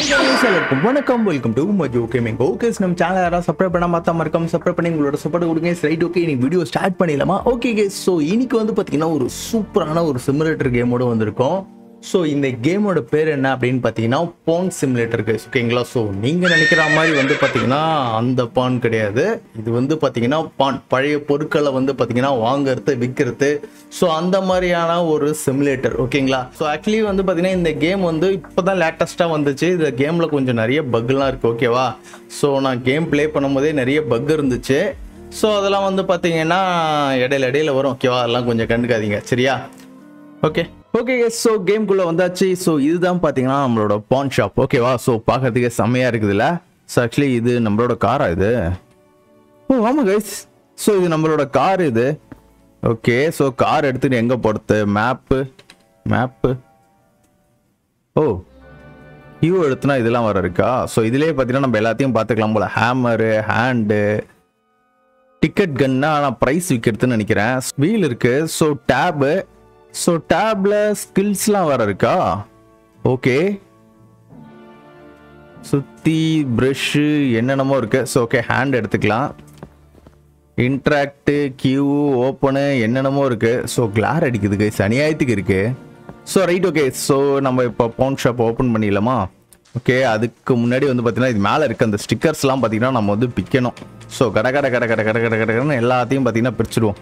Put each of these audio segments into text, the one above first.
வணக்கம் welcome to மஜோ gaming. Okay நம்ம channel யாராவது சப்ஸ்கிரைப் பண்ணாம பார்த்தா மறக்காம சப்ஸ்கிரைப் பண்ணி உங்களோட சப்போர்ட் கொடுங்க. ரைட், ஓகே நீ வீடியோ ஸ்டார்ட் பண்ணிடலாமா? ஓகே கேஸ், ஸோ இன்னைக்கு வந்து பார்த்தீங்கன்னா ஒரு சூப்பரான ஒரு சிமுலேட்டர் கேமோட வந்திருக்கோம். ஸோ இந்த கேமோட பேர் என்ன அப்படின்னு பார்த்தீங்கன்னா பான் சிமுலேட்டர் கேஸ். ஓகேங்களா? ஸோ நீங்கள் நினைக்கிற மாதிரி வந்து பார்த்தீங்கன்னா அந்த பான் கிடையாது. இது வந்து பார்த்தீங்கன்னா பான் பழைய பொருட்களை வந்து பார்த்தீங்கன்னா வாங்குறது விற்கிறது, ஸோ அந்த மாதிரியான ஒரு சிமுலேட்டர். ஓகேங்களா? ஸோ ஆக்சுவலி வந்து பார்த்தீங்கன்னா இந்த கேம் வந்து இப்போ தான் லேட்டஸ்ட்டாக வந்துச்சு. இந்த கேமில் கொஞ்சம் நிறைய பக்லாம் இருக்குது. ஓகேவா? ஸோ நான் கேம் ப்ளே பண்ணும்போதே நிறைய பக் இருந்துச்சு. ஸோ அதெல்லாம் வந்து பார்த்தீங்கன்னா இடையில வரும். ஓகேவா? அதெல்லாம் கொஞ்சம் கண்டுக்காதீங்க, சரியா? ஓகே ஓகே ஸோ கேம்குள்ளே வந்தாச்சு. ஸோ இதுதான் பார்த்தீங்கன்னா நம்மளோட பான் ஷாப். ஓகேவா? ஸோ பார்க்கறதுக்கே செம்மையாக இருக்குதுல்ல? ஸோ ஆக்சுவலி இது நம்மளோட காரா இது? ஓ ஆமாம் கைஸ், ஸோ இது நம்மளோட கார் இது. ஓகே, ஸோ கார் எடுத்துகிட்டு எங்கே போகிறது? மேப்பு ஓ கியூ எடுத்துனா இதெல்லாம் வர இருக்கா? ஸோ இதுலேயே பார்த்தீங்கன்னா நம்ம எல்லாத்தையும் பார்த்துக்கலாம் போல. ஹேமரு, ஹேண்டு, டிக்கெட் கன்னா நான் ப்ரைஸ் விற்கிறதுன்னு நினைக்கிறேன். வீல் இருக்குது. ஸோ டேபு, ஸோ டேப்ல ஸ்கில்ஸ்லாம் வர இருக்கா? ஓகே, சுற்றி ப்ரஷ்ஷு என்னென்னமோ இருக்கு. ஸோ ஓகே, ஹேண்ட் எடுத்துக்கலாம். இன்ட்ராக்டு, கியூ, ஓப்பனு என்னென்னமோ இருக்கு. ஸோ கிளார் அடிக்குது கைஸ், அநியாயத்துக்கு இருக்கு. ஸோ ரைட், ஓகே ஸோ நம்ம இப்போ பான் ஷாப் ஓப்பன் பண்ணிடலாமா? ஓகே, அதுக்கு முன்னாடி வந்து பார்த்தீங்கன்னா இது மேலே இருக்க அந்த ஸ்டிக்கர்ஸ்லாம் பார்த்தீங்கன்னா நம்ம வந்து பிக்கணும். ஸோ கடன்னு எல்லாத்தையும் பார்த்தீங்கன்னா பிரிச்சுடுவோம்.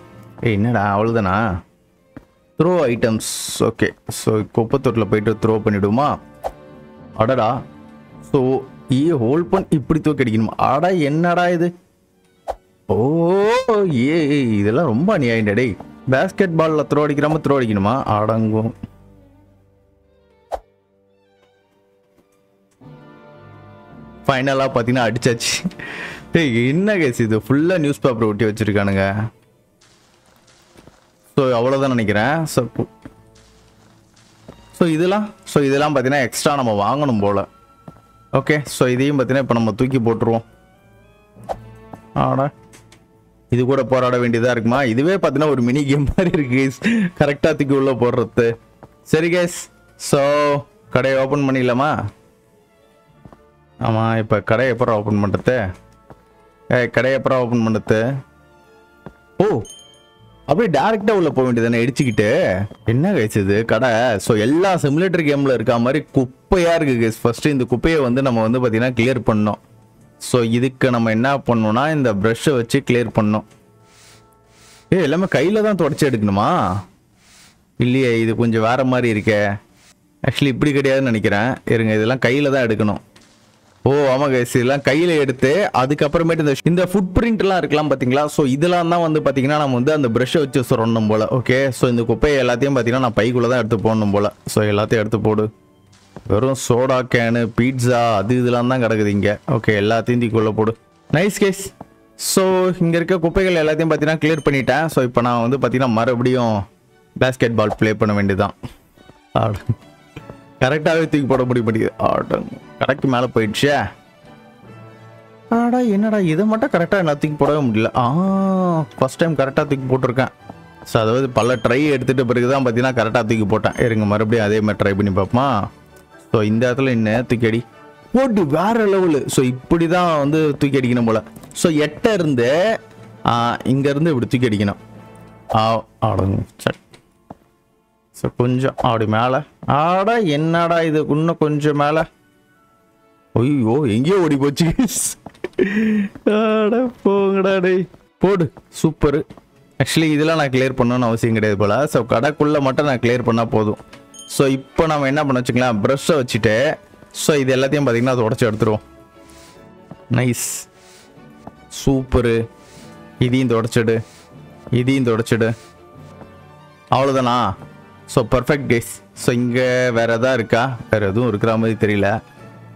என்னடா அவ்வளோதானா? Throw items. ஓகே, ஸோ குப்பத்தூரில் போயிட்டு த்ரோ பண்ணிவிடுமா? அடடா, ஸோ ஹோல்ட் பண்ணி இப்படி தூக்கி அடிக்கணுமா? அடா என்னடா இது? ஓ இதெல்லாம் ரொம்ப அநியாயம் டேய். பேஸ்கெட் பாலில் த்ரோ அடிக்கிறாம த்ரோ அடிக்கணுமா? அடங்கும். ஃபைனலாக பார்த்தீங்கன்னா அடிச்சாச்சு. டேய் என்ன கேஸ் இது? ஃபுல்லாக நியூஸ் பேப்பர் ஒட்டி வச்சுருக்கானுங்க. ஸோ அவ்வளோதான் நினைக்கிறேன். ஸோ இதெல்லாம் பார்த்தீங்கன்னா எக்ஸ்ட்ரா நம்ம வாங்கணும் போல். ஓகே, ஸோ இதையும் பார்த்தீங்கன்னா இப்போ நம்ம தூக்கி போட்டுருவோம். ஆடா, இது கூட போராட வேண்டியதாக இருக்குமா? இதுவே பார்த்தீங்கன்னா ஒரு மினி கேம் மாதிரி இருக்கு கேஸ், கரெக்டாக தூக்கி உள்ளே போடுறது. சரி கேஸ், ஸோ கடையை ஓப்பன் பண்ணிடலாமா? ஆமாம், இப்போ கடையை எப்பறம் ஓப்பன் பண்ணுறது? கடையை எப்பறம் ஓப்பன் பண்ணுறது? ஓ அப்படியே டேரெக்டாக உள்ள போக வேண்டியதானே இடிச்சுக்கிட்டு? என்ன கைஸ் இது கடை? ஸோ எல்லா சிமுலேட்டர் கேமில் இருக்க மாதிரி குப்பையாக இருக்குது கைஸ். ஃபஸ்ட்டு இந்த குப்பையை வந்து நம்ம வந்து பார்த்தீங்கன்னா கிளியர் பண்ணோம். ஸோ இதுக்கு நம்ம என்ன பண்ணோம்னா இந்த ப்ரஷ்ஷை வச்சு கிளியர் பண்ணோம். எல்லாமே கையில் தான் தொடச்சி எடுக்கணுமா? இல்லையே, இது கொஞ்சம் வேறு மாதிரி இருக்கே. ஆக்சுவலி இப்படி கிடையாதுன்னு நினைக்கிறேன். இருங்க, இதெல்லாம் கையில் தான் எடுக்கணும். ஓ ஆமாம் கைஸ், இதெல்லாம் கையில் எடுத்து அதுக்கப்புறமேட்டு இந்த ஃபுட் பிரிண்ட்லாம் இருக்கலாம் பார்த்தீங்களா? ஸோ இதெல்லாம் தான் வந்து பார்த்தீங்கன்னா நம்ம வந்து அந்த ப்ரஷ்ஷை வச்சு சொல்லணும் போல். ஓகே, ஸோ இந்த குப்பையை எல்லாத்தையும் பார்த்தீங்கன்னா நான் பைக்குள்ளே தான் எடுத்து போடணும் போல். ஸோ எல்லாத்தையும் எடுத்து போடு. வெறும் சோடா கேனு, பீட்சா, அது இதெல்லாம் தான் கிடக்குது இங்கே. ஓகே, எல்லாத்தையும் தீக்குள்ளே போடு. Nice case. ஸோ இங்கே இருக்க குப்பைகள் எல்லாத்தையும் பார்த்தீங்கன்னா கிளியர் பண்ணிட்டேன். ஸோ இப்போ நான் வந்து பார்த்தீங்கன்னா மறுபடியும் பேஸ்கெட் பால் ப்ளே பண்ண வேண்டியதுதான். கரெக்டாகவே தூக்கி போட முடியாது. கடைக்கு மேலே போயிடுச்சே. ஆடா என்னடா இதை மட்டும் கரெக்டாக என்ன தூக்கி போடவே முடியல. ஃபர்ஸ்ட் டைம் கரெக்டாக தூக்கி போட்டிருக்கேன். ஸோ அதாவது பல ட்ரை எடுத்துகிட்ட பிறகு தான் பார்த்தீங்கன்னா கரெக்டாக தூக்கி போட்டேன். இருங்க மறுபடியும் அதே மாதிரி ட்ரை பண்ணி பார்ப்போமா? ஸோ இந்த இடத்துல என்ன தூக்கி அடி போட்டு வேறு லெவலு. ஸோ இப்படி தான் வந்து தூக்கி அடிக்கணும் போல். ஸோ இருந்து இங்கேருந்து இப்படி தூக்கி அடிக்கணும். ஆடுங்க சட். ஸோ கொஞ்சம் அப்படி மேலே. ஆடா என்னடா இது? இன்னும் கொஞ்சம் மேலே. ஐயோ எங்கேயோ ஓடி போச்சு. ஆடா போங்கடா டே. போடு, சூப்பரு. ஆக்சுவலி இதெல்லாம் நான் கிளியர் பண்ணணும்னு அவசியம் கிடையாது போல். ஸோ கடைக்குள்ளே மட்டும் நான் கிளியர் பண்ணால் போதும். ஸோ இப்போ நம்ம என்ன பண்ண வச்சுக்கலாம், ப்ரஷ்ஷை வச்சுட்டு ஸோ இது எல்லாத்தையும் பார்த்தீங்கன்னா அதை உடச்சி எடுத்துருவோம். Nice, super. இதையும் தொடச்சிடு, இதையும் தொடச்சிடு. அவ்வளோதானா? So perfect case. ஸோ இங்கே வேறு எதாவது இருக்கா? வேறு எதுவும் இருக்கிற மாதிரி தெரியல.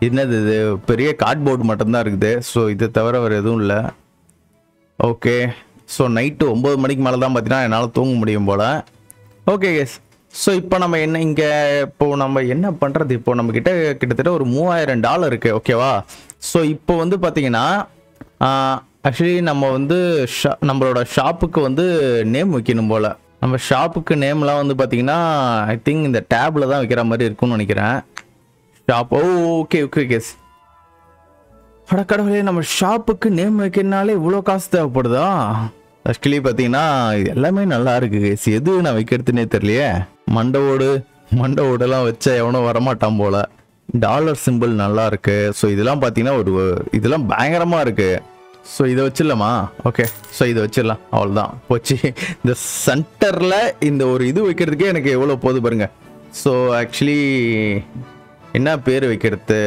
என்னது இது? பெரிய கார்ட்போர்டு மட்டும்தான் இருக்குது. ஸோ இதை தவிர வேறு எதுவும் இல்லை. ஓகே, ஸோ நைட்டு 9 மணிக்கு மேலே தான் பார்த்தீங்கன்னா என்னால் தூங்க முடியும் போல். ஓகே கேஸ், ஸோ இப்போ நம்ம இப்போது நம்ம என்ன பண்ணுறது? இப்போது நம்மக்கிட்ட கிட்டத்தட்ட ஒரு $3000 இருக்குது. ஓகேவா? ஸோ இப்போ வந்து பார்த்தீங்கன்னா ஆக்சுவலி நம்ம வந்து நம்மளோட ஷாப்புக்கு வந்து நேம் வைக்கணும் போல். நம்ம ஷாப்புக்கு நேம்லாம் வந்து பார்த்தீங்கன்னா ஐ திங்க் இந்த டேப்பில் தான் வைக்கிற மாதிரி இருக்கும்னு நினைக்கிறேன். ஷாப். Okay okay case. அட கடவுளே, நம்ம ஷாப்புக்கு நேம் வைக்கிறதுனாலே இவ்வளோ காசு தேவைப்படுதா? ஆக்சுவலி பார்த்தீங்கன்னா இது எல்லாமே நல்லா இருக்கு கேஸ். எது நான் வைக்கிறதுனே தெரியலையே. மண்டை ஓடெல்லாம் வச்சா எவனோ வரமாட்டான் போல. டாலர் சிம்பிள் நல்லா இருக்கு. ஸோ இதெல்லாம் பார்த்தீங்கன்னா இதெல்லாம் பயங்கரமாக இருக்கு. ஸோ இதை வச்சிடலாமா? ஓகே, ஸோ இதை வச்சிடலாம். அவ்வளோதான் போச்சு. இந்த சென்டரில் இந்த ஒரு இது வைக்கிறதுக்கே எனக்கு எவ்வளோ போகுது பாருங்க. ஸோ ஆக்சுவலி என்ன பேர் வைக்கிறது?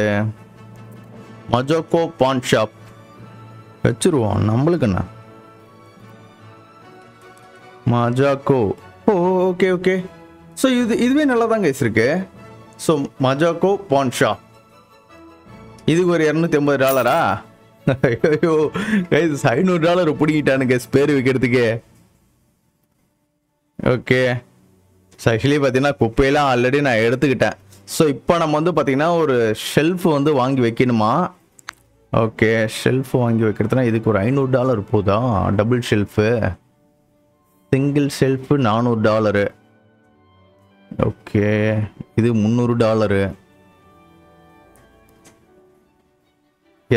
மஜோக்கோ பான் ஷாப் வச்சிருவோம். நம்மளுக்கு என்ன மஜாக்கோ. Okay okay. ஸோ இதுவே நல்லா தாங்க இருக்கு. ஸோ மஜாக்கோ பான் ஷாப். இதுக்கு ஒரு $250. ஐயோ கைஸ், $500 பிடிக்கிட்டானுங்க பேர் வைக்கிறதுக்கு. ஓகே. ஸோ ஆக்சுவலி பார்த்தீங்கன்னா குப்பையெல்லாம் ஆல்ரெடி நான் எடுத்துக்கிட்டேன். ஸோ இப்போ நம்ம வந்து பார்த்தீங்கன்னா ஒரு ஷெல்ஃப் வந்து வாங்கி வைக்கணுமா? ஓகே, ஷெல்ஃப் வாங்கி வைக்கிறதுனா இதுக்கு ஒரு $500 போதா? Double shelf, single shelf $400. Okay, இது $300.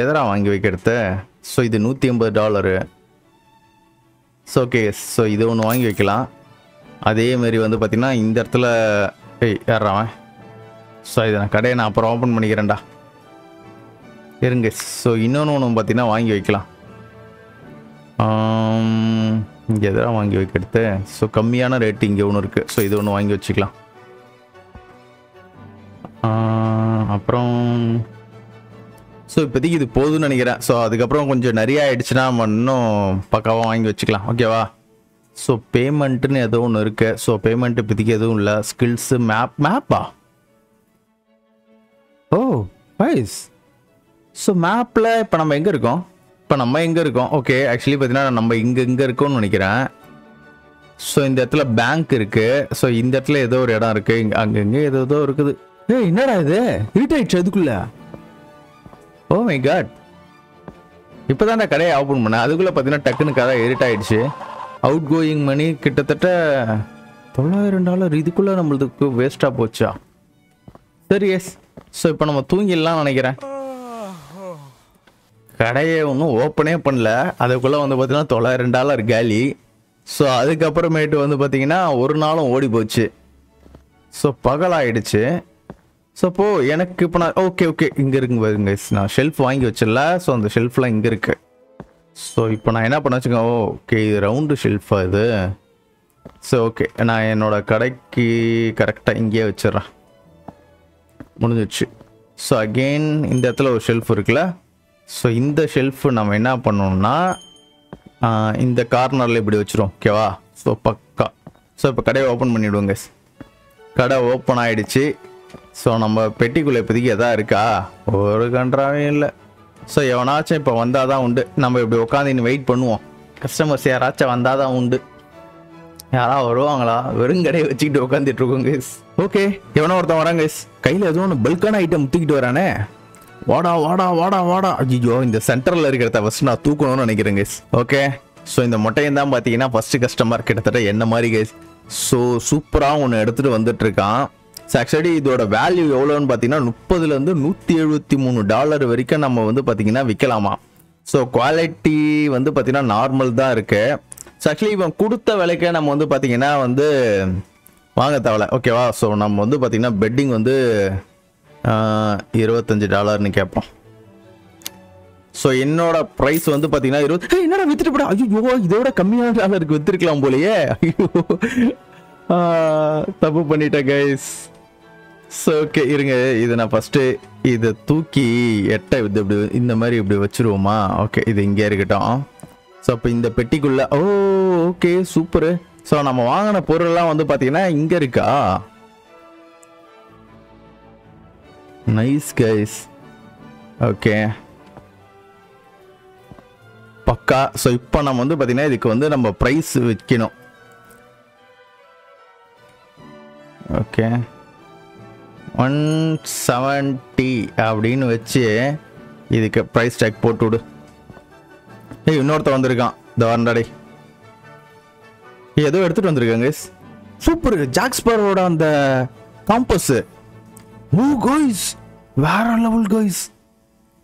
எதரா வாங்கி வைக்கிறது? ஸோ இது $150. ஸோ ஓகே, ஸோ இது ஒன்று வாங்கி வைக்கலாம். அதேமாரி வந்து பார்த்தீங்கன்னா இந்த இடத்துல யாராவன். ஸோ இதை கடையை நான் அப்புறம் ஓப்பன் பண்ணிக்கிறேன்டா இருங்க. ஸோ இன்னொன்று பார்த்தீங்கன்னா வாங்கி வைக்கலாம். இங்கே எதாவது வாங்கி வைக்கிறது. ஸோ கம்மியான ரேட்டு இங்கே ஒன்று இருக்குது. ஸோ இது ஒன்று வாங்கி வச்சுக்கலாம். அப்புறம் ஸோ இப்போதைக்கு இது போதும்னு நினைக்கிறேன். ஸோ அதுக்கப்புறம் கொஞ்சம் நிறைய ஆயிடுச்சுன்னா நம்ம இன்னும் பக்காவாக வாங்கி வச்சுக்கலாம். ஓகேவா? ஸோ பேமெண்ட்டுன்னு ஏதோ ஒன்று இருக்கு. ஸோ பேமெண்ட் இப்போதைக்கு எதுவும் இல்லை. ஸ்கில்ஸு மேப்பா? ஓ வைஸ். ஸோ மேப்பில் இப்போ நம்ம எங்கே இருக்கோம்? ஓகே, ஆக்சுவலி பார்த்தீங்கன்னா நம்ம இங்கே இருக்கோம்னு நினைக்கிறேன். ஸோ இந்த இடத்துல பேங்க் இருக்குது. ஸோ இந்த இடத்துல ஏதோ ஒரு இடம் இருக்குது. அங்கங்கே ஏதோ இருக்குது. என்னடா இது இருட்டாயிடுச்சு அதுக்குள்ள? ஓ மை காட், இப்போ தான் நான் கடையை ஓப்பன் பண்ணேன். அதுக்குள்ளே பார்த்தீங்கன்னா டக்குன்னு கடை இருட்டாயிடுச்சு. அவுட் கோயிங் மணி கிட்டத்தட்ட $900. இதுக்குள்ளே நம்மளுக்கு வேஸ்ட்டாக போச்சா? சரி எஸ். ஸோ இப்போ நம்ம தூங்கிடலாம் நினைக்கிறேன். கடையை ஒன்றும் ஓப்பனே பண்ணல. அதுக்குள்ளே வந்து பார்த்தீங்கன்னா $900 காலி. ஸோ அதுக்கப்புறமேட்டு வந்து பார்த்தீங்கன்னா ஒரு நாளும் ஓடி போச்சு. ஸோ பகலாயிடுச்சு. ஸோ இப்போ எனக்கு இப்போ நான் ஓகே இங்கே இருக்குங்க பாருங்க. நான் ஷெல்ஃப் வாங்கி வச்சிடல. ஸோ அந்த ஷெல்ஃப்லாம் இங்கே இருக்கு. ஸோ இப்போ நான் என்ன பண்ண வச்சுக்கோங்க. ஓகே, இது ரவுண்டு ஷெல்ஃபா இது? ஸோ ஓகே, நான் என்னோட கடைக்கு கரெக்டாக இங்கேயே வச்சிட்றேன். முடிஞ்சிடுச்சு. ஸோ அகெயின் இந்த இடத்துல ஒரு ஷெல்ஃப் இருக்குல்ல. ஸோ இந்த ஷெல்ஃப் நம்ம என்ன பண்ணோம்னா இந்த கார்னரில் இப்படி வச்சிரும். ஓகேவா? ஸோ பக்கா. ஸோ இப்போ கடையை ஓப்பன் பண்ணிவிடுவோங்க. கடை ஓப்பன் ஆகிடுச்சு. ஸோ நம்ம பெட்டிக்குள்ளே இப்போதைக்கு எதா இருக்கா? ஒரு கன்றாவே இல்லை. ஸோ எவனாச்சும் இப்போ வந்தால் தான் உண்டு. நம்ம இப்படி உட்காந்து இன்னும் வெயிட் பண்ணுவோம். கஸ்டமர்ஸ் யாராச்சும் வந்தால் தான் உண்டு. யாராவது வருவாங்களா? வெறும் கடையை வச்சுக்கிட்டு உட்காந்துட்டு இருக்கோம் கைஸ். ஓகே, எவனோ ஒருத்தன் வராங்க கைஸ். கையில் எதுவும் ஒன்று பல்கான ஐட்டம் தூக்கிட்டு வரானே. வாடா. ஐயோ, இந்த சென்டரில் இருக்கிறத ஃபஸ்ட் நான் தூக்கணும்னு நினைக்கிறேன் கைஸ். ஓகே, ஸோ இந்த மொட்டையும் தான் பார்த்தீங்கன்னா ஃபஸ்ட்டு கஸ்டமர் கிட்டத்தட்ட என்ன மாதிரி கைஸ். ஸோ சூப்பராக ஒன்று எடுத்துகிட்டு வந்துட்டு இருக்கான். ஸோ ஆக்சுவலி இதோட வேல்யூ எவ்வளோன்னு பார்த்தீங்கன்னா $30லேருந்து $173 வரைக்கும் நம்ம வந்து பார்த்தீங்கன்னா விற்கலாமா. ஸோ குவாலிட்டி வந்து பார்த்தீங்கன்னா நார்மல் தான் இருக்கு. ஸோ ஆக்சுவலி இவன் கொடுத்த விலைக்கே நம்ம வந்து பார்த்தீங்கன்னா வந்து வாங்க தேவை. ஓகேவா? ஸோ நம்ம வந்து பார்த்தீங்கன்னா பெட்டிங் வந்து $25ன்னு கேட்போம். ஸோ என்னோட ப்ரைஸ் வந்து பார்த்தீங்கன்னா 20. என்னடா வித்துட்டு போட? ஐயோ, இதோட கம்மியான டாலருக்கு வித்துருக்கலாம் போலையே. ஐயோ, தப்பு பண்ணிட்டேன் கைஸ். ஸோ ஓகே இருங்க, இதை நான் ஃபஸ்ட்டு இதை தூக்கி இப்படி இந்த மாதிரி இப்படி வச்சுருவோமா? ஓகே, இது இங்கே இருக்கட்டும். ஸோ அப்போ இந்த பெட்டிக்குள்ளே ஓகே சூப்பரு. ஸோ நம்ம வாங்கின பொருள்லாம் வந்து பார்த்தீங்கன்னா இங்கே இருக்கா? Nice guys. ஓகே பக்கா. ஸோ இப்போ நம்ம வந்து பார்த்தீங்கன்னா இதுக்கு வந்து நம்ம ப்ரைஸ் வைக்கணும். ஓகே 170 அப்படின்னு வச்சு இதுக்கு ப்ரைஸ் டேக் போட்டு விடு. இன்னொருத்த வந்திருக்கான். இந்த வரண்டாடி ஏதோ எடுத்துட்டு வந்திருக்காங்க. சூப்பர், ஜாக் ஸ்பேரோட அந்த காம்பஸ். ஓ காய்ஸ், வேற லெவல் கைஸ்,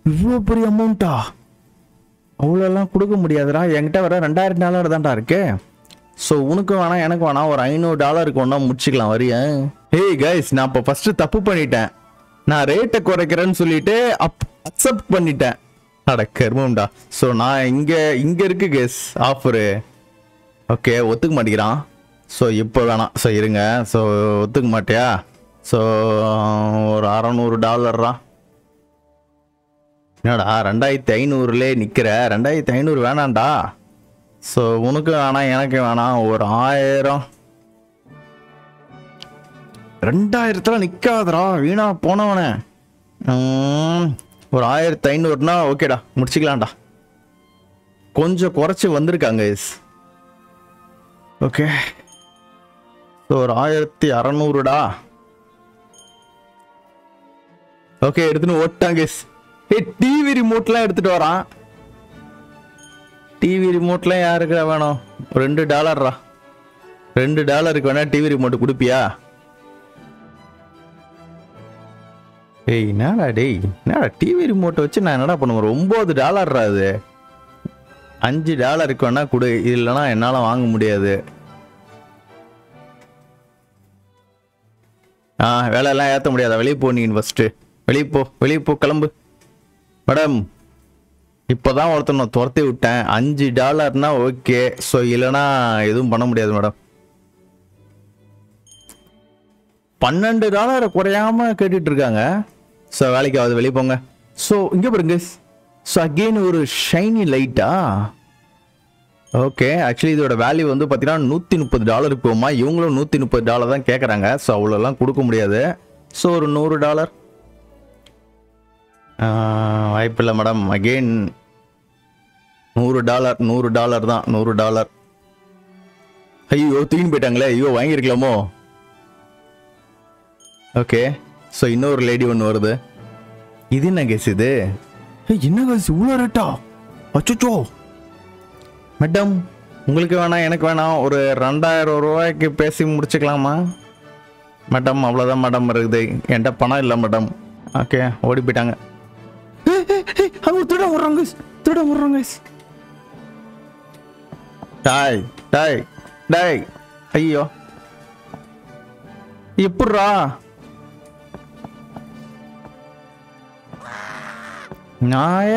இவ்வளோ பெரிய அமௌண்ட்டா? அவ்வளோலாம் கொடுக்க முடியாதுடா, என்கிட்ட வர $2000 தான்டா இருக்கு. ஸோ உனக்கு வேணாம் எனக்கு வேணாம், ஒரு $500 ஒன்றா முடிச்சுக்கலாம் வரியா? ஹேய் கைஸ், நான் இப்போ ஃபஸ்ட்டு தப்பு பண்ணிட்டேன். நான் ரேட்டை குறைக்கிறேன்னு சொல்லிட்டு அக்செப்ட் பண்ணிட்டேன். அட கர்மம்டா. ஸோ நான் இங்கே இருக்கு கைஸ் ஆஃபரு. ஓகே, ஒத்துக்க மாட்டேங்கிறான். ஸோ இப்போ வேணாம். ஸோ இருங்க. ஸோ ஒத்துக்க மாட்டியா? ஸோ ஒரு $600. என்னடா 2500 நிற்கிற? 2500 வேணாண்டா. ஸோ உனக்கு வேணாம் எனக்கு வேணாம், ஒரு 1000. 2000 நிற்காதரா, வீணா போனவனே. ஒரு 1500னா ஓகேடா, முடிச்சுக்கலாம்டா. கொஞ்சம் குறைச்சி வந்திருக்காங்க எஸ். ஓகே, ஸோ ஒரு 1600டா. ஓகே, எடுத்துன்னு ஓட்டாங்க எஸ். டிவி ரிமோட்லாம் எடுத்துட்டு வரான். டிவி ரிமோட்லாம் யாருக்கு வேணும்? $2. $2 வேணா டிவி ரிமோட் கொடுப்பியா? ஏய் என்னடா டேய், என்னடா டிவி ரிமோட்டை வச்சு நான் என்னடா பண்ணுவேன்? $9 அது. $5 வேணா கொடு, இல்லைன்னா என்னால் வாங்க முடியாது. வேலையெல்லாம் ஏற்ற முடியாதா? வெளியே போ, நீ ஃபஸ்ட்டு வெளியே போ கிளம்பு. மேடம், இப்போதான் ஒருத்தர் நான் துரத்தி விட்டேன். $5 ஓகே. ஸோ இல்லைன்னா எதுவும் பண்ண முடியாது மேடம். $12 குறையாம கேட்டுட்டு இருக்காங்க. ஸோ வேலைக்கு ஆகுது, வெளியே போங்க. ஸோ இங்கே பாருங்க. ஸோ அகெயின் ஒரு ஷைனி லைட்டா. ஓகே, ஆக்சுவலி இதோட வேல்யூ வந்து பார்த்தீங்கன்னா $130 போகுமா. இவங்களும் $130 தான் கேட்குறாங்க. ஸோ அவ்வளோலாம் கொடுக்க முடியாது. ஸோ ஒரு $100 வாய்ப்பில்லை மேடம். அகெயின் $100 தான். $100. ஐயோ தூக்கின்னு போயிட்டாங்களே. ஐயோ வாங்கியிருக்கலாமோ. ஓகே, ஸோ இன்னொரு லேடி ஒன்று வருது. இது என்ன கேஸ் இது? என்ன கேஸ் இவ்வளோ ரேட்டா? அச்சோ மேடம், உங்களுக்கு வேணாம் எனக்கு வேணாம், ஒரு $2000 பேசி முடிச்சுக்கலாமா மேடம்? அவ்வளோதான் மேடம் இருக்குது, என்கிட்ட பணம் இல்லை மேடம். ஓகே, ஓடி போயிட்டாங்க. அவங்க திருட விடுறாங்க. டாய் ஐயோ எப்பட்றா? நாய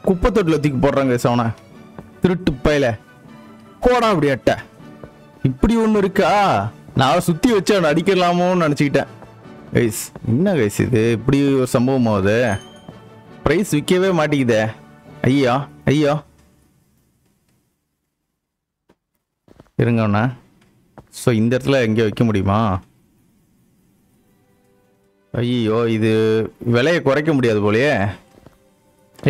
குப்பை தொட்டில் தூக்கி போடுறாங்க சவனை. திருட்டு பையில கோடா அப்படி அட்ட. இப்படி ஒன்று இருக்கா? நான் சுற்றி வச்சு அவனை அடிக்கலாமோன்னு நினச்சிக்கிட்டேன். கைஸ் என்ன கைஸ் இது? இப்படி ஒரு சம்பவம் ஆகுது. ப்ரைஸ் விற்கவே மாட்டேங்குதே. ஐயா இருங்கண்ணா. ஸோ இந்த இடத்துல எங்கேயோ வைக்க முடியுமா? ஐயோ, இது விலையை குறைக்க முடியாது போலையே.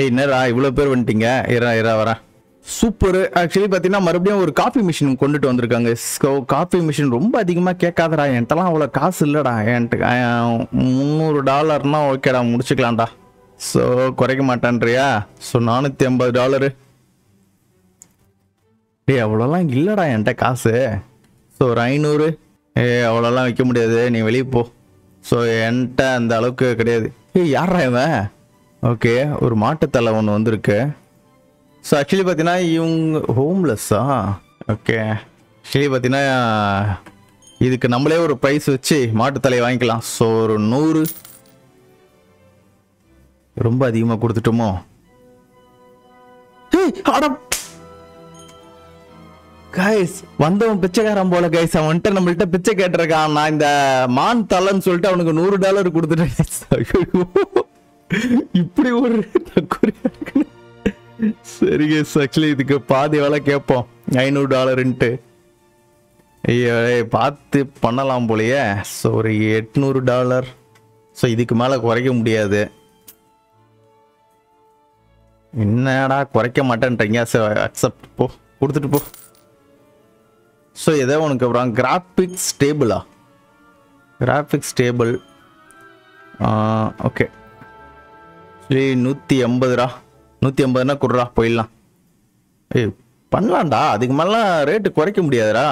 என்னடா இவ்வளோ பேர் வந்துட்டீங்க? இரா வரேன். சூப்பர். ஆக்சுவலி பார்த்தீங்கன்னா மறுபடியும் ஒரு காஃபி மிஷின் கொண்டுட்டு வந்திருக்காங்க. ஸோ காஃபி மிஷின் ரொம்ப அதிகமாக கேட்காதடா, என்கிட்டலாம் அவ்வளோ காசு இல்லைடா. என்கிட்ட $300 ஓகேடா, முடிச்சுக்கலாம்டா. ஸோ குறைக்க மாட்டேன்றியா? ஸோ $450. அவ்வளோலாம் இல்லைடா என்கிட்ட காசு. ஸோ ஒரு 500. அவ்வளோலாம் வைக்க முடியாது, நீ வெளியே போ. ஸோ என்கிட்ட அந்த அளவுக்கு கிடையாது. யாரா இவன்? ஓகே, ஒரு மாட்டுத்தலை ஒன்று வந்திருக்கு. ஸோ ஆக்சுவலி பார்த்தீங்கன்னா இவங்க ஹோம்லெஸ்ஸா? ஓகே, ஆக்சுவலி பார்த்தீங்கன்னா இதுக்கு நம்மளே ஒரு ப்ரைஸ் வச்சு மாட்டுத்தலையை வாங்கிக்கலாம். ஸோ ஒரு 100. ரொம்ப அதிகமாக கொடுத்துட்டோமோ? கைஸ் வந்தவன் பிச்சைக்காரன் போல கைஸ். அவன்கிட்ட நம்மள்கிட்ட பிச்சை கேட்டிருக்கான். நான் இந்த மான் தலைன்னு சொல்லிட்டு அவனுக்கு $100 கொடுத்துட்டேன். இப்படி ஒரு சரி கைஸ், ஆக்சுவலி இதுக்கு பாதி வேலை கேட்போம், $500. ஐயோ பார்த்து பண்ணலாம் போலையே. ஸோ ஒரு $800. ஸோ இதுக்கு மேலே குறைக்க முடியாது. என்னடா குறைக்க மாட்டேன்றீங்க? அக்செப்ட் போ, கொடுத்துட்டு போ. ஸோ எதோ உனக்கு அப்புறம் கிராஃபிக்ஸ் டேபிளா? Graphics table okay. சரி 180. 180னா கொடுறா, போயிடலாம். பண்ணலாம்டா, அதுக்கு மேலாம் ரேட்டு குறைக்க முடியாதுடா.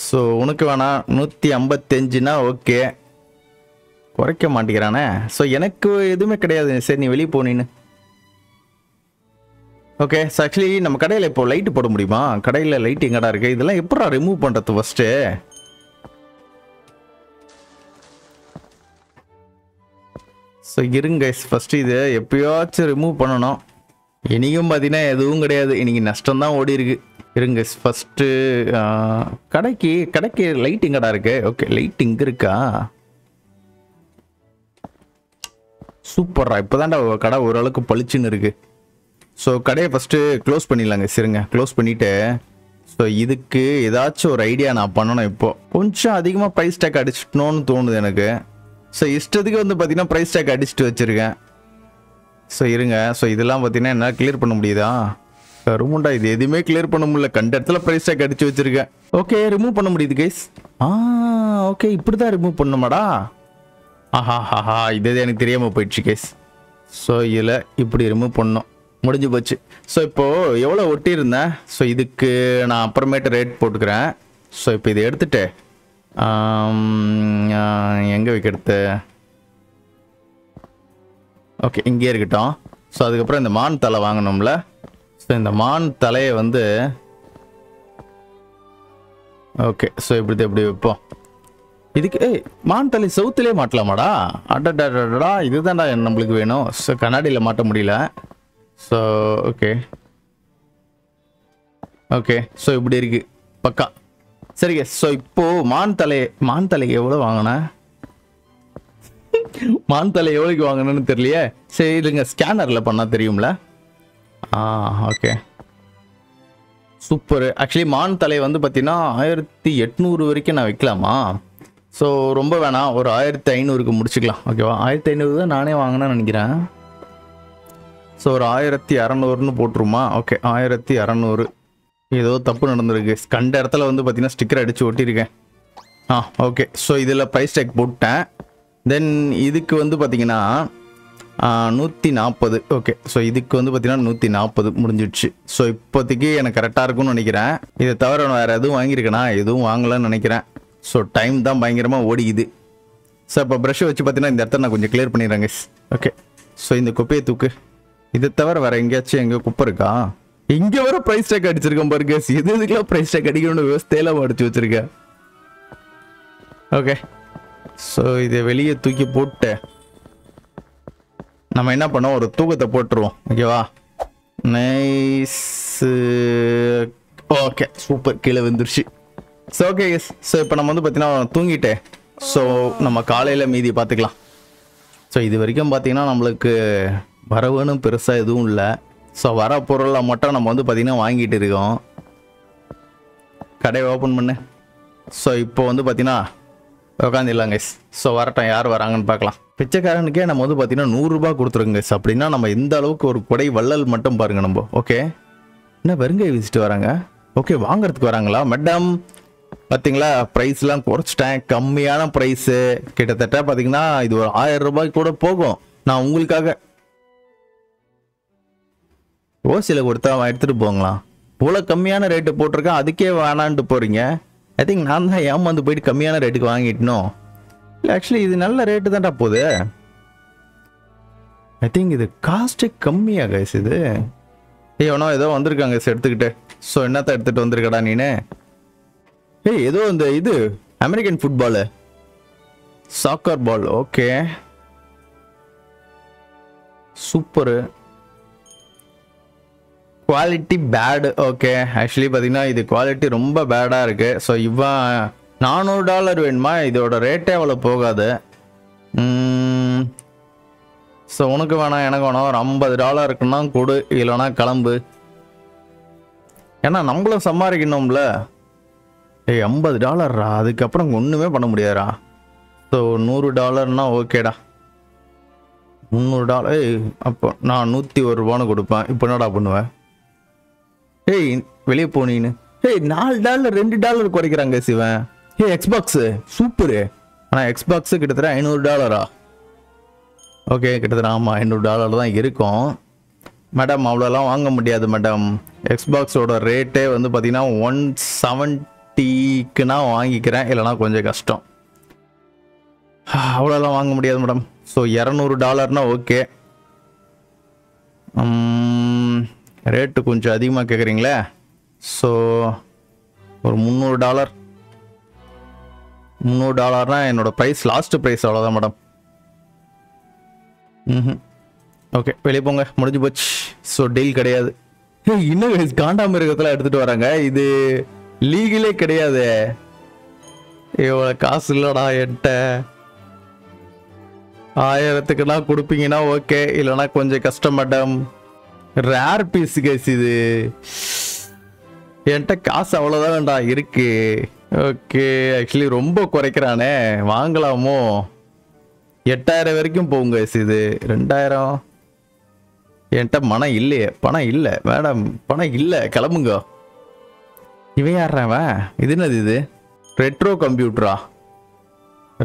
ஸோ உனக்கு வேணாம் 155னா ஓகே. குறைக்க மாட்டேங்கிறானே. ஸோ எனக்கு எதுவுமே கிடையாது. சரி நீ வெளியே போனீன்னு. ஓகே, ஸோ ஆக்சுவலி நம்ம கடையில் இப்போ லைட்டு போட முடியுமா? கடையில் லைட் எங்கடா இருக்குது? இதெல்லாம் எப்படா ரிமூவ் பண்ணுறது ஃபஸ்ட்டு? ஸோ இருங்க ஃபஸ்ட்டு இது எப்பயாச்சும் ரிமூவ் பண்ணணும். இன்றைக்கும் பார்த்தீங்கன்னா எதுவும் கிடையாது, இன்றைக்கி நஷ்டம்தான் ஓடி இருக்கு. இருங்க ஃபஸ்ட்டு கடைக்கு லைட் எங்கடா இருக்கு? ஓகே, லைட் இங்கே இருக்கா? சூப்பர்ரா, இப்போ தான்டா கடை ஓரளவுக்கு பளிச்சுன்னு இருக்கு. ஸோ கடையை ஃபஸ்ட்டு க்ளோஸ் பண்ணிடலாங்க. சரிங்க, க்ளோஸ் பண்ணிவிட்டு ஸோ இதுக்கு ஏதாச்சும் ஒரு ஐடியா நான் பண்ணணும். இப்போது கொஞ்சம் அதிகமாக ப்ரைஸ் டேக் அடிச்சிட்டணும்னு தோணுது எனக்கு. ஸோ இஷ்டத்துக்கு வந்து பார்த்தீங்கன்னா ப்ரைஸ் டேக் அடிச்சுட்டு வச்சுருக்கேன். ஸோ இருங்க, ஸோ இதெல்லாம் பார்த்தீங்கன்னா என்ன கிளியர் பண்ண முடியுதா? கருமுண்டா, இது எதுவுமே கிளியர் பண்ண முடியல. கண்ட இடத்துல ப்ரைஸ் டேக் அடிச்சு வச்சுருக்கேன். ஓகே, ரிமூவ் பண்ண முடியுது கைஸ். ஓகே, இப்படி தான் ரிமூவ் பண்ணுமாடா? ஆஹா, இது எனக்கு தெரியாமல் போயிடுச்சு கைஸ். ஸோ இதில் இப்படி ரிமூவ் பண்ணணும், முடிஞ்சு போச்சு. ஸோ இப்போது எவ்வளோ ஒட்டியிருந்தேன்? ஸோ இதுக்கு நான் அப்புறமேட்டு ரேட் போட்டுக்கிறேன். ஸோ இப்போ இதை எடுத்துகிட்டு எங்கே வைக்கிறது? ஓகே, இங்கே இருக்கட்டும். ஸோ அதுக்கப்புறம் இந்த மான் தலை வாங்கணும்ல. ஸோ இந்த மான் தலையை வந்து ஓகே, ஸோ எப்படி வைப்போம்? இதுக்கு மான் தலை சவுத்துலேயே மாட்டலாமாடா? அடடா, இதுதான்டா நம்மளுக்கு வேணும். ஸோ கண்ணாடியில் மாட்ட முடியல. ஸோ ஓகே, ஸோ இப்படி இருக்கு பக்கா. சரிங்க, ஸோ இப்போது மான் தலை எவ்வளோ வாங்கினேன்? மான் தலை எவ்வளோக்கு வாங்கணும்னு தெரியலையே. சரி இல்லைங்க, ஸ்கேனரில் பண்ணால் தெரியும்ல. Okay, super. ஆக்சுவலி மான் தலை வந்து பார்த்தீங்கன்னா 1800 வரைக்கும் நான் வைக்கலாமா? ஸோ ரொம்ப வேணாம், ஒரு 1500க்கு முடிச்சுக்கலாம். ஓகேவா? 1500 தான் நானே வாங்கினேன்னு நினைக்கிறேன். ஸோ ஒரு 1600ன்னு போட்டுருமா? ஓகே, 1600. ஏதோ தப்பு நடந்திருக்கு. கண்ட இடத்துல வந்து பார்த்தீங்கன்னா ஸ்டிக்கர் அடித்து ஒட்டியிருக்கேன். ஓகே, ஸோ இதில் ப்ரைஸ் டேக் போட்டேன். தென் இதுக்கு வந்து பார்த்தீங்கன்னா 140. ஓகே, ஸோ இதுக்கு வந்து பார்த்தீங்கன்னா 140 முடிஞ்சிடுச்சு. ஸோ இப்போதைக்கு எனக்கு கரெக்டாக இருக்கும்னு நினைக்கிறேன். இதை தவிர வேறு எதுவும் வாங்கியிருக்கேனா? எதுவும் வாங்கலான்னு நினைக்கிறேன். ஸோ டைம் தான் பயங்கரமாக ஓடிக்குது. ஸோ இப்போ ப்ரஷ்ஷை வச்சு பார்த்தீங்கன்னா இந்த இடத்த நான் கொஞ்சம் கிளியர் பண்ணிடுறேங்க. ஓகே, ஸோ இந்த குப்பையை தூக்கு. இதை தவிர வேறு எங்கேயாச்சும் எங்கே குப்பை இருக்கா? இங்கே வர ப்ரைஸ் டேக் அடிச்சிருக்கேன் பாருங்க. இதுக்கெல்லாம் ப்ரைஸ் டேக் அடிக்கணும்னு விவசாயெல்லாம் அடிச்சு வச்சிருக்கேன். ஓகே, ஸோ இதை வெளியே தூக்கி போட்டு நம்ம என்ன பண்ணோம், ஒரு தூக்கத்தை போட்டுருவோம். ஓகேவா? நைஸ். ஓகே, சூப்பர், கீழே வந்துருச்சு. ஸோ ஓகே, ஸோ இப்போ நம்ம வந்து பார்த்தீங்கன்னா தூங்கிட்டு ஸோ நம்ம காலையில் மீதி பார்த்துக்கலாம். ஸோ இது வரைக்கும் பார்த்தீங்கன்னா நம்மளுக்கு வரவுன்னு பெருசாக எதுவும் இல்லை. ஸோ வர பொருளை மட்டும் நம்ம வந்து பார்த்தீங்கன்னா வாங்கிட்டு இருக்கோம். கடையை ஓப்பன் பண்ணு. ஸோ இப்போ வந்து பார்த்தீங்கன்னா உட்காந்துடலாங்க. ஸோ வரட்டும், யார் வராங்கன்னு பார்க்கலாம். பிச்சைக்காரனுக்கே நம்ம வந்து பார்த்தீங்கன்னா 100 ரூபாய் கொடுத்துருங்க. அப்படின்னா நம்ம எந்த அளவுக்கு ஒரு கொடை வள்ளல் மட்டும் பாருங்க நம்ம. ஓகே, என்ன வெறுங்கை வீசிட்டு வராங்க? ஓகே, வாங்குறதுக்கு வராங்களா மேடம்? பார்த்தீங்களா, ப்ரைஸ்லாம் குறைச்சிட்டேன். கம்மியான ப்ரைஸு, கிட்டத்தட்ட பார்த்தீங்கன்னா இது ஒரு 1000 ரூபாய்க்கு கூட போகும். நான் உங்களுக்காக ஓசியில் கொடுத்தா எடுத்துகிட்டு போங்களாம். இவ்வளோ கம்மியான ரேட்டு போட்டிருக்கேன், அதுக்கே வேணான்ட்டு போகிறீங்க. ஐ திங்க் நான் தான் ஏமாந்து போயிட்டு கம்மியான ரேட்டுக்கு வாங்கிட்டணும். இல்லை, ஆக்சுவலி இது நல்ல ரேட்டு தான்டா போகுது. ஐ திங்க் இது காஸ்ட்டு கம்மியாக கைஸ். இது எவனோ ஏதோ வந்திருக்காங்க எடுத்துக்கிட்டு. ஸோ என்னத்த எடுத்துகிட்டு வந்திருக்கடா நீனு? ஏதோ இந்த இது American football, soccer ball. Okay, super. Quality bad. Okay, actually பார்த்தீங்கன்னா இது குவாலிட்டி ரொம்ப பேடாக இருக்குது. ஸோ இவன் $400 வேணுமா? இதோட ரேட்டே அவ்வளோ போகாது. ஸோ உனக்கு வேணாம், எனக்கு வேணாம். ஒரு $50 இருக்குன்னா கொடு, இல்லைனா கிளம்பு. ஏன்னா நம்மளும் சம்பாதிக்கணும்ல. $50, அதுக்கப்புறம் ஒன்றுமே பண்ண முடியாதா? ஸோ $100 ஓகேடா. $300. அப்போ நான் $101 கொடுப்பேன். இப்போ என்னடா பண்ணுவேன்? வெளியே போனீன்னு $4 $2 குறைக்கிறாங்க சிவன். Xbox super. ஆனால் எக்ஸ்பாக்ஸு கிட்டத்தட்ட $500. ஓகே, கிட்டத்தட்ட ஆமாம் $500 தான் இருக்கும். மேடம் அவ்வளோலாம் வாங்க முடியாது மேடம். எக்ஸ்பாக்ஸோட ரேட்டே வந்து பார்த்தீங்கன்னா 170க்கு நான் வாங்கிக்கிறேன், இல்லைனா கொஞ்சம் கஷ்டம். அவ்வளோலாம் வாங்க முடியாது மேடம். So $200 okay. ரேட்டு கொஞ்சம் அதிகமாக கேட்குறீங்களே. ஸோ ஒரு $300. $300 என்னோட ப்ரைஸ், லாஸ்ட் ப்ரைஸ் அவ்வளோதான் மேடம். ஓகே, வெளியே போங்க, முடிஞ்சு போச்சு. ஸோ டீல் கிடையாது. இன்னும் காண்டாமிருகத்தில் எடுத்துகிட்டு வராங்க. இது லீகலே கிடையாது. இவ்வளோ காசு இல்லைடா என்கிட்ட. 1000க்குனா கொடுப்பீங்கன்னா ஓகே, இல்லைனா கொஞ்சம் கஷ்டம் மேடம். ரேர் பீஸ் கேஸ் இது. என்கிட்ட காசு அவ்வளோதான்டா இருக்கு. ஓகே, ஆக்சுவலி ரொம்ப குறைக்கிறானே, வாங்கலாமோ? 8000 வரைக்கும் போகுங்க இது. 2000 என்கிட்ட மனம் இல்லையே, பணம் இல்லை மேடம், பணம் இல்லை, கிளம்புங்க. இவன் யார்றாவன்? இது என்னது இது? ரெட்ரோ கம்ப்யூட்டரா?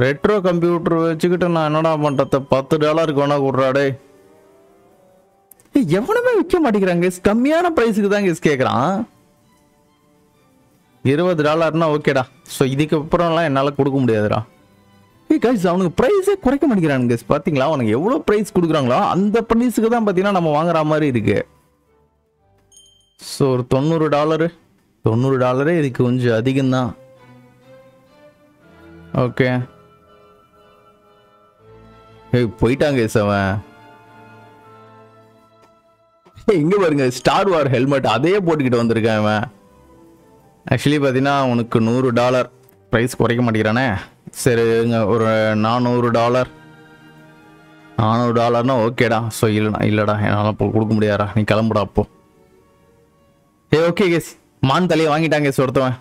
ரெட்ரோ கம்ப்யூட்டர் வச்சுக்கிட்டு நான் என்னடா பண்ணுறது? $10 வேணா கொடுறாடே. எவனுமே விற்க மாட்டேங்கிறாங்க. கம்மியான ப்ரைஸுக்கு தான் கேட்குறான். $20 ஓகேடா. ஸோ இதுக்கப்புறம்லாம் என்னால் கொடுக்க முடியாதுடா. கைஸ், அவனுக்கு ப்ரைஸே குறைக்க மாட்டேங்கிறானுங்க. பார்த்தீங்களா, அவனுக்கு எவ்வளோ ப்ரைஸ் கொடுக்குறாங்களோ அந்த ப்ரைஸுக்கு தான் பார்த்தீங்கன்னா நம்ம வாங்குற மாதிரி இருக்கு. ஸோ ஒரு $90 இதுக்கு கொஞ்சம் அதிகம்தான். ஓகே, போயிட்டாங்க அவன். இங்க பாருங்க, ஸ்டார் வார் ஹெல்மெட் அதையே போட்டுக்கிட்டு வந்திருக்கான் அவன். ஆக்சுவலி பார்த்தீங்கன்னா உனக்கு $100 ப்ரைஸ் குறைக்க மாட்டேங்கிறானே. சரி, ஒரு $400 ஓகேடா. ஸோ இல்லைடா என்னால் கொடுக்க முடியாதா, நீ கிளம்புடா அப்போ. ஓகே கேஸ், மான் தலையை வாங்கிட்டாங்க கேஸ் ஒருத்தவன்.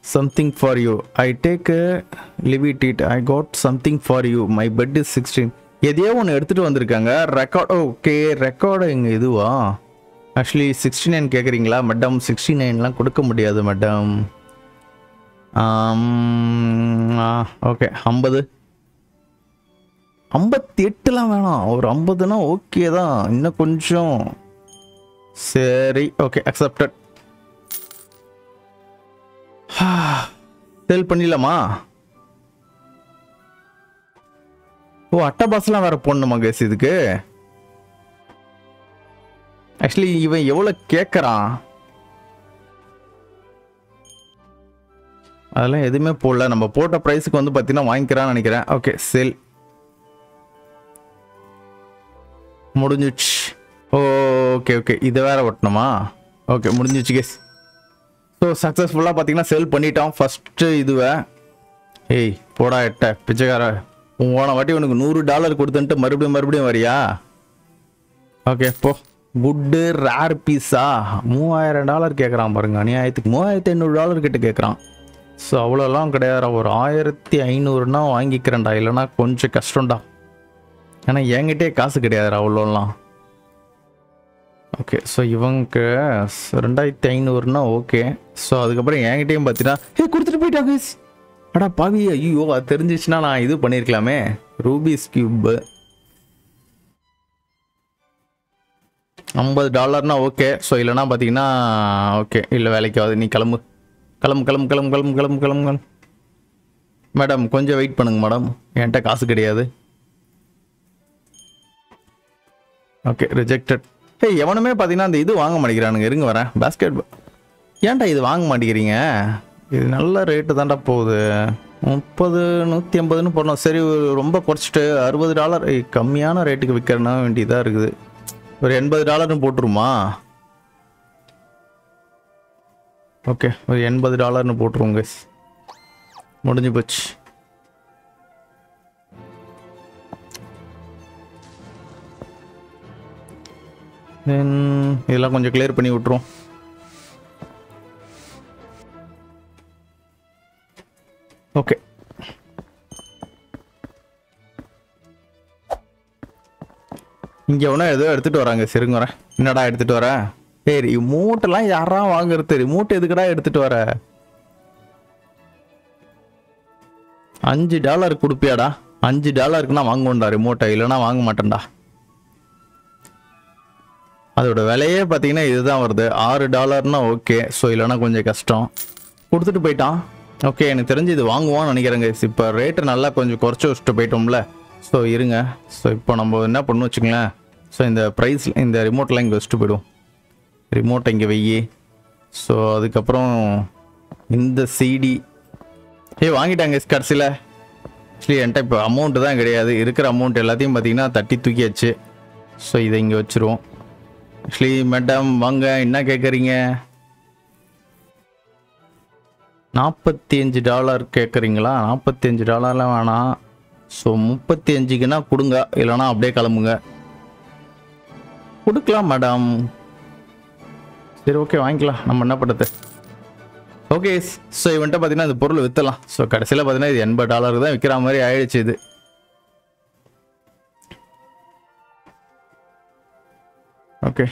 Something for you. I take a leave it. I got something for you. My bed is 16. எதையோ ஒன்று எடுத்துகிட்டு வந்திருக்காங்க. ரெக்கார்ட். ஓகே, ரெக்கார்டு எங்கே இதுவா? ஆக்சுவலி 69 கேட்குறீங்களா மேடம்? 69லாம் கொடுக்க முடியாது மேடம். ஓகே, 50. 58லாம் வேணாம், ஒரு 50னா ஓகே தான். இன்னும் கொஞ்சம். சரி, ஓகே, அக்செப்டட். சேல் பண்ணிடலாமா? ஓ, அட்டை பாஸ்லாம் வேற போடணுமா கேஸ் இதுக்கு? ஆக்சுவலி இவன் எவ்வளோ கேட்குறான்? அதெல்லாம் எதுவுமே போடல. நம்ம போட்ட ப்ரைஸுக்கு வந்து பார்த்தீங்கன்னா வாங்கிக்கிறான்னு நினைக்கிறேன். ஓகே, சேல் முடிஞ்சிச்சு. ஓகே ஓகே, இதை வேற ஒட்டணுமா? ஓகே, முடிஞ்சிச்சு கேஸ். ஸோ சக்ஸஸ்ஃபுல்லாக பார்த்தீங்கன்னா சேல் பண்ணிட்டோம் ஃபஸ்ட்டு இதுவை. ஏய் போடா எட்ட பிச்சைக்கார, போன வாட்டி உனக்கு $100 கொடுத்துன்ட்டு மறுபடியும் வரியா? ஓகே போ. குட்டு ரேர் பீஸா $3000 கேட்குறான் பாருங்க. அநியாயத்துக்கு $3500 கிட்ட கேட்குறான். ஸோ அவ்வளோலாம் கிடையாது, ஒரு 1500னா வாங்கிக்கிறேன்டா, இல்லைனா கொஞ்சம் கஷ்டம்டா. ஏன்னா என்கிட்டே காசு கிடையாதுடா அவ்வளோலாம். ஓகே, ஸோ இவங்க 2500னா ஓகே. ஸோ அதுக்கப்புறம் என்கிட்டையும் பார்த்தீங்கன்னா கொடுத்துட்டு போயிட்டாங்க. அடா பாவி, ஐயோ அது தெரிஞ்சிச்சுன்னா நான் இது பண்ணியிருக்கலாமே. ரூபிஸ் கியூப் $50னா ஓகே. ஸோ இல்லைனா பார்த்தீங்கன்னா ஓகே, இல்லை வேலைக்கு ஆகுது, நீ கிளம்பு. மேடம் கொஞ்சம் வெயிட் பண்ணுங்க மேடம், என்கிட்ட காசு கிடையாது. Okay, rejected. எவனுமே பார்த்தீங்கன்னா அந்த இது வாங்க மாட்டேங்கிறானுங்க. இருங்க வரேன். பேஸ்கெட் ஏன்டா இது வாங்க மாட்டேங்கிறீங்க? இது நல்ல ரேட்டு தான்டா போகுது. 30 150ன்னு போடணும். சரி, ரொம்ப குறைச்சிட்டு $60 கம்மியான ரேட்டுக்கு விற்கிறனா வேண்டியதாக இருக்குது. ஒரு $80ன்னு போட்டுருமா? ஓகே, ஒரு $80ன்னு போட்டுருவோங்க. முடிஞ்சு போச்சு. தென் இதெல்லாம் கொஞ்சம் கிளியர் பண்ணி விட்டுருவோம். ஓகே, இங்கே ஒன்றும் ஏதோ எடுத்துகிட்டு வராங்க. சரிங்க வரேன். என்னடா எடுத்துகிட்டு வர? சரி, மூட்டெல்லாம் யாரா வாங்குறது? ரிமோட் எதுக்கடா எடுத்துகிட்டு வர? $5 கொடுப்பியாடா? $5க்குன்னா வாங்குவோம்டா ரிமோட்டை, இல்லைனா வாங்க மாட்டேன்டா. அதோட விலையே பார்த்தீங்கன்னா இதுதான் வருது. $6னா ஓகே. ஸோ இல்லைனா கொஞ்சம் கஷ்டம். கொடுத்துட்டு போயிட்டான். ஓகே, எனக்கு தெரிஞ்சு இது வாங்குவான்னு நினைக்கிறேங்க. இப்போ ரேட்டு நல்லா கொஞ்சம் குறைச்சி வச்சுட்டு போயிட்டோம்ல. ஸோ இருங்க. ஸோ இப்போ நம்ம என்ன பண்ணணும் வச்சுங்களேன். ஸோ இந்த ப்ரைஸ் இந்த ரிமோட்லாம் இங்கே வச்சுட்டு போய்டும். ரிமோட்டை இங்கே வெய்யி. ஸோ அதுக்கப்புறம் இந்த சிடி வாங்கிட்டாங்க கடைசியில். ஆக்சுவலி என்கிட்ட இப்போ அமௌண்ட்டு தான் கிடையாது. இருக்கிற அமௌண்ட் எல்லாத்தையும் பார்த்தீங்கன்னா தட்டி தூக்கியாச்சு. ஸோ இதை இங்கே வச்சுருவோம். ஆக்சுவலி மேடம் வாங்க, என்ன கேட்குறீங்க? $45 கேட்குறீங்களா? $45 வேணாம். ஸோ 35க்குன்னா கொடுங்க, இல்லைனா அப்படியே கிளம்புங்க. கொடுக்கலாம் மேடம். சரி ஓகே, வாங்கிக்கலாம். நம்ம என்ன பண்ணுறது? ஓகே. ஸோ இவன்ட்ட பார்த்தீங்கன்னா இந்த பொருள் விற்றலாம். ஸோ கடைசியில் பார்த்தீங்கன்னா இது $80 தான் விற்கிற மாதிரி ஆயிடுச்சு இது. ஓகே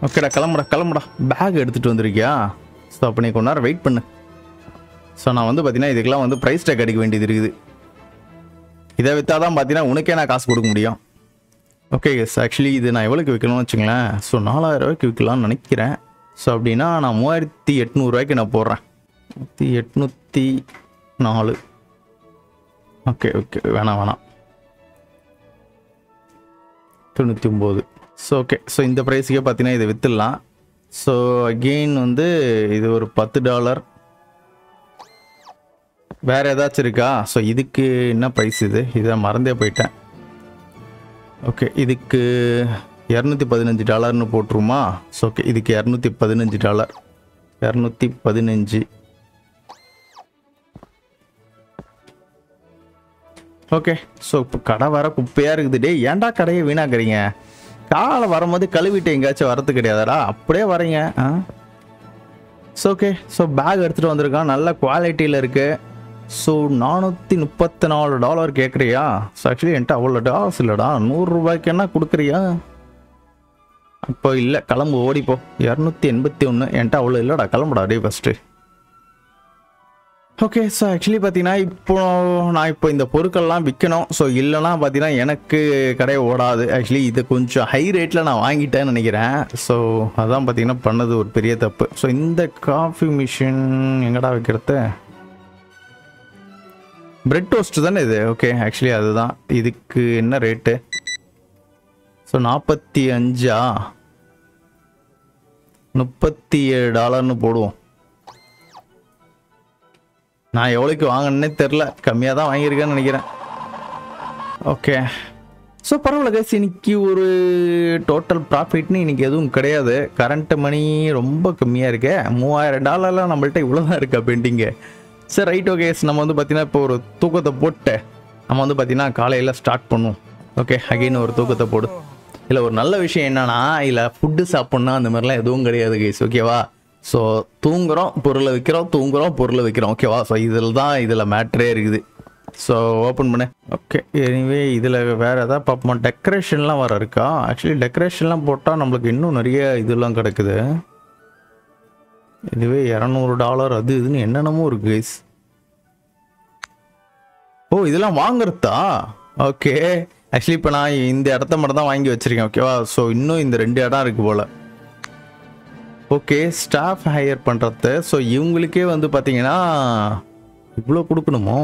ஓகேடா, கிளம்புடா. பேக் எடுத்துகிட்டு வந்திருக்கியா? ஸோ அப்போ நீ கொஞ்ச நேரம் வெயிட் பண்ணு. ஸோ நான் வந்து பார்த்தீங்கன்னா இதுக்கெல்லாம் வந்து ப்ரைஸ் டேக் அடிக்க வேண்டியது இருக்குது. இதை விற்றா தான் பார்த்தீங்கன்னா உனக்கே நான் காசு கொடுக்க முடியும். ஓகே எஸ், ஆக்சுவலி இது நான் எவ்வளோக்கு விற்கணும்னு வச்சுங்களேன். ஸோ 4000 விற்கலாம்னு நினைக்கிறேன். ஸோ அப்படின்னா நான் 3800 நான் போடுறேன். 804. ஓகே வேணாம் 99. So okay. ஸோ இந்த ப்ரைஸுக்கே பார்த்தீங்கன்னா இதை விற்றுடலாம். ஸோ அகெயின் வந்து இது ஒரு $10. வேறு ஏதாச்சும் இருக்கா? ஸோ இதுக்கு என்ன ப்ரைஸ் இதை மறந்தே போயிட்டேன். ஓகே, இதுக்கு $215 போட்டுருமா? ஸோ ஓகே, இதுக்கு $215. 215. ஓகே. ஸோ இப்போ கடை வர குப்பையாக இருக்குது. டே ஏன்டா கடையை வீணாக்குறீங்க? காலை வரும்போது கழுவிட்டு எங்கேயாச்சும் வரது கிடையாதாடா? அப்படியே வரீங்க. So okay. ஸோ பேக் எடுத்துகிட்டு வந்திருக்கான், நல்ல குவாலிட்டியில் இருக்குது. ஸோ $434 கேட்குறியா? ஸோ ஆக்சுவலி என்கிட்ட அவ்வளோ டாலர்ஸ் இல்லைடா. $100 என்ன கொடுக்குறியா? அப்போ இல்லை, கிளம்பு, ஓடிப்போ. 281. என்கிட்ட அவ்வளோ இல்லைடா, கிளம்புடா டே ஃபஸ்ட்டு. ஓகே. ஸோ ஆக்சுவலி பார்த்தீங்கன்னா நான் இப்போ இந்த பொருட்கள்லாம் விற்கணும். ஸோ இல்லைனா பார்த்தீங்கன்னா எனக்கு கடை ஓடாது. ஆக்சுவலி இது கொஞ்சம் ஹை ரேட்டில் நான் வாங்கிட்டேன்னு நினைக்கிறேன். ஸோ அதான் பார்த்தீங்கன்னா பண்ணது ஒரு பெரிய தப்பு. ஸோ இந்த காஃபி மிஷின் எங்கடா வைக்கிறது? பிரெட் டோஸ்ட் தானே இது? ஓகே, ஆக்சுவலி அதுதான். இதுக்கு என்ன ரேட்டு? ஸோ 45 $37 போடுவோம். நான் எவ்வளோக்கு வாங்கினே தெரில, கம்மியாக தான் வாங்கியிருக்கேன்னு நினைக்கிறேன். ஓகே. ஸோ பரவாயில்ல கைஸ், இன்னைக்கு ஒரு டோட்டல் ப்ராஃபிட்னு இன்னைக்கு எதுவும் கிடையாது. கரண்ட் மணி ரொம்ப கம்மியாக இருக்கு. $3000 நம்மள்ட்ட இவ்வளோ தான் இருக்கா பெண்டிங்கு. சரி ரைட். ஓகே, நம்ம வந்து பார்த்தீங்கன்னா இப்போ ஒரு தூக்கத்தை போட்டு நம்ம வந்து பார்த்தீங்கன்னா காலையில் ஸ்டார்ட் பண்ணுவோம். ஓகே, அகைன் ஒரு தூக்கத்தை போடு. இல்லை ஒரு நல்ல விஷயம் என்னன்னா, இல்லை ஃபுட்டு சாப்பிட்ணும் அந்த மாதிரிலாம் எதுவும் கிடையாது கைஸ். ஓகேவா? ஸோ தூங்குகிறோம், பொருளை விற்கிறோம், தூங்குகிறோம், பொருளை விற்கிறோம். ஓகேவா? ஸோ இதில் மேட்ரே இருக்குது. ஸோ ஓப்பன் பண்ணு. ஓகே, எனிவே இதில் வேறு எதாவது பார்ப்போமா? டெக்கரேஷன்லாம் வர இருக்கா? ஆக்சுவலி டெக்கரேஷன்லாம் போட்டால் நம்மளுக்கு இன்னும் நிறைய இதெல்லாம் கிடக்குது. இதுவே $200 அது இதுன்னு என்னென்னமோ இருக்கு கைஸ். ஓ, இதெல்லாம் வாங்குறதா? ஓகே. ஆக்சுவலி இப்போ நான் இந்த இடத்த மட்டும் தான் வாங்கி வச்சிருக்கேன். ஓகேவா? ஸோ இன்னும் இந்த 2 இடம் இருக்கு போல். ஓகே, ஸ்டாஃப் ஹையர் பண்ணுறது. ஸோ இவங்களுக்கே வந்து பார்த்தீங்கன்னா இவ்வளோ கொடுக்கணுமோ?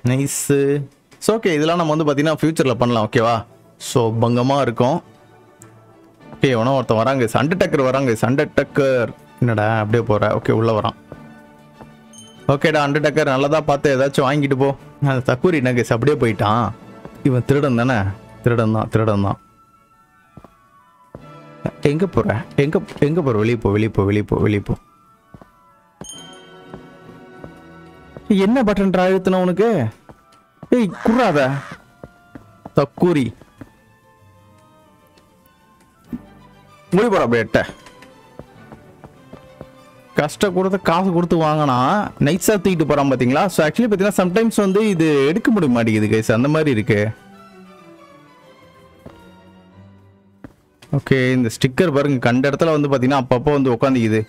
நைஸு. ஸோ ஓகே, இதெல்லாம் நம்ம வந்து பார்த்தீங்கன்னா ஃப்யூச்சரில் பண்ணலாம். ஓகேவா? ஸோ பங்கமாக இருக்கும். ஓகே, எவனோ ஒருத்தன் வராங்க, அண்டர்டேக்கர் வராங்க. அண்டர்டேக்கர் என்னடா அப்படியே போகிற? ஓகே, உள்ளே வரான். ஓகேடா அண்டர்டேக்கர், நல்லதாக பார்த்து ஏதாச்சும் வாங்கிட்டு போ. அந்த தக்கூரி நகேஸ் அப்படியே போயிட்டான். இவன் திருடன் தானே? திருடன் தான். எங்கே போகிற? எங்கே போகிற? வெளியே போ. என்ன பட்டன் அழுத்தின உனக்கு? ஏய் குர்றாத தக்கூரி. முடி போட அப்படியே கஷ்டம் கொடுத்து காசு கொடுத்து வாங்கினா நைஸாக தூக்கிட்டு போகிறான் பார்த்தீங்களா? ஸோ ஆக்சுவலி பார்த்தீங்கன்னா சம்டைம்ஸ் வந்து இது எடுக்க முடிய மாட்டேங்குது கைஸ், அந்த மாதிரி இருக்கு. ஓகே, இந்த ஸ்டிக்கர் பாருங்க, கண்ட இடத்துல வந்து பார்த்தீங்கன்னா அப்பப்போ வந்து உட்காந்துக்குது.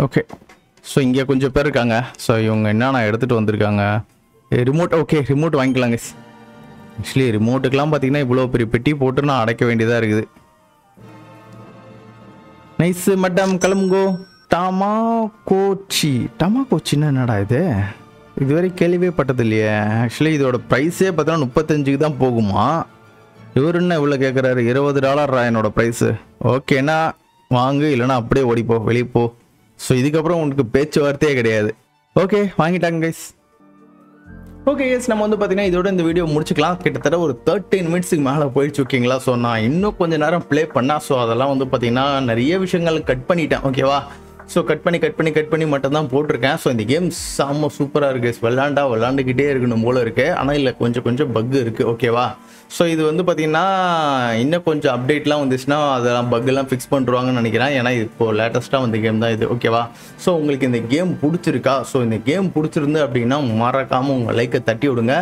ஓகே, ஸோ இங்கே கொஞ்சம் பேர் இருக்காங்க. ஸோ இவங்க என்னென்ன எடுத்துகிட்டு வந்திருக்காங்க? ரிமோட். ஓகே, ரிமோட் வாங்கிக்கலாங்க. ஆக்சுவலி ரிமோட்டுக்கெலாம் பார்த்தீங்கன்னா இவ்வளோ பெரிய பெட்டி போட்டு நான் அடைக்க வேண்டியதாக இருக்குது. Nice madam கிளம்புங்கோ. டமாகோச்சின்னா என்னடா இது? இதுவரை கேள்வியே பட்டது இல்லையே. ஆக்சுவலி இதோட ப்ரைஸே பார்த்தோன்னா 35க்கு தான் போகுமா? இவர் என்ன இவ்வளோ கேட்குறாரு? $20 என்னோட ப்ரைஸு. ஓகேண்ணா வாங்கு, இல்லைனா அப்படியே ஓடிப்போ, வெளியே போ. ஸோ இதுக்கப்புறம் உங்களுக்கு பேச்சுவார்த்தையே கிடையாது. ஓகே வாங்கிட்டாங்க கைஸ். ஓகே எஸ், நம்ம வந்து பார்த்தீங்கன்னா இதோட இந்த வீடியோ முடிச்சுக்கலாம். கிட்டத்தட்ட ஒரு 13 மினிட்ஸுக்கு மேலே போயிடுச்சு. ஓகேங்களா? ஸோ நான் இன்னும் கொஞ்சம் நேரம் ப்ளே பண்ணால் ஸோ அதெல்லாம் வந்து பார்த்தீங்கன்னா நிறைய விஷயங்கள் கட் பண்ணிட்டேன். ஓகேவா? ஸோ கட் பண்ணி மட்டும் தான் போட்டிருக்கேன். ஸோ இந்த கேம் செம்ம சூப்பராக இருக்குது. விளாண்டுக்கிட்டே இருக்கணும் போல இருக்குது. ஆனால் இல்லை கொஞ்சம் பக் இருக்குது. ஓகேவா? ஸோ இது வந்து பார்த்தீங்கன்னா இன்னும் கொஞ்சம் அப்டேட்லாம் வந்துச்சுன்னா அதெல்லாம் பக்கெல்லாம் ஃபிக்ஸ் பண்ணுறாங்கன்னு நினைக்கிறேன். ஏன்னா இப்போது லேட்டஸ்ட்டாக வந்த கேம் தான் இது. ஓகேவா? ஸோ உங்களுக்கு இந்த கேம் பிடிச்சிருக்கா? ஸோ இந்த கேம் பிடிச்சிருந்து அப்படின்னா மறக்காமல் உங்கள் லைக்கை தட்டி விடுங்க.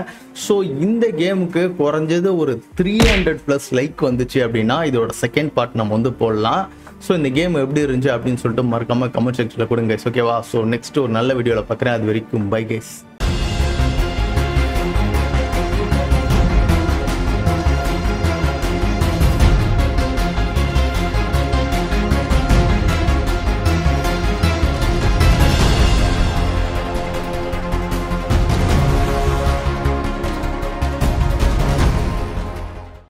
ஸோ இந்த கேமுக்கு குறைஞ்சது ஒரு 300+ லைக் வந்துச்சு அப்படின்னா இதோட செகண்ட் பார்ட் நம்ம வந்து போடலாம். ஸோ இந்த கேம் எப்படி இருந்துச்சு அப்படின்னு சொல்லிட்டு மறக்காமல் கமெண்ட் செக்ஷனில் கொடுங்க கைஸ். ஓகேவா? ஸோ நெக்ஸ்ட் ஒரு நல்ல வீடியோவில் பார்க்குறேன். அது வரைக்கும் பை கைஸ்.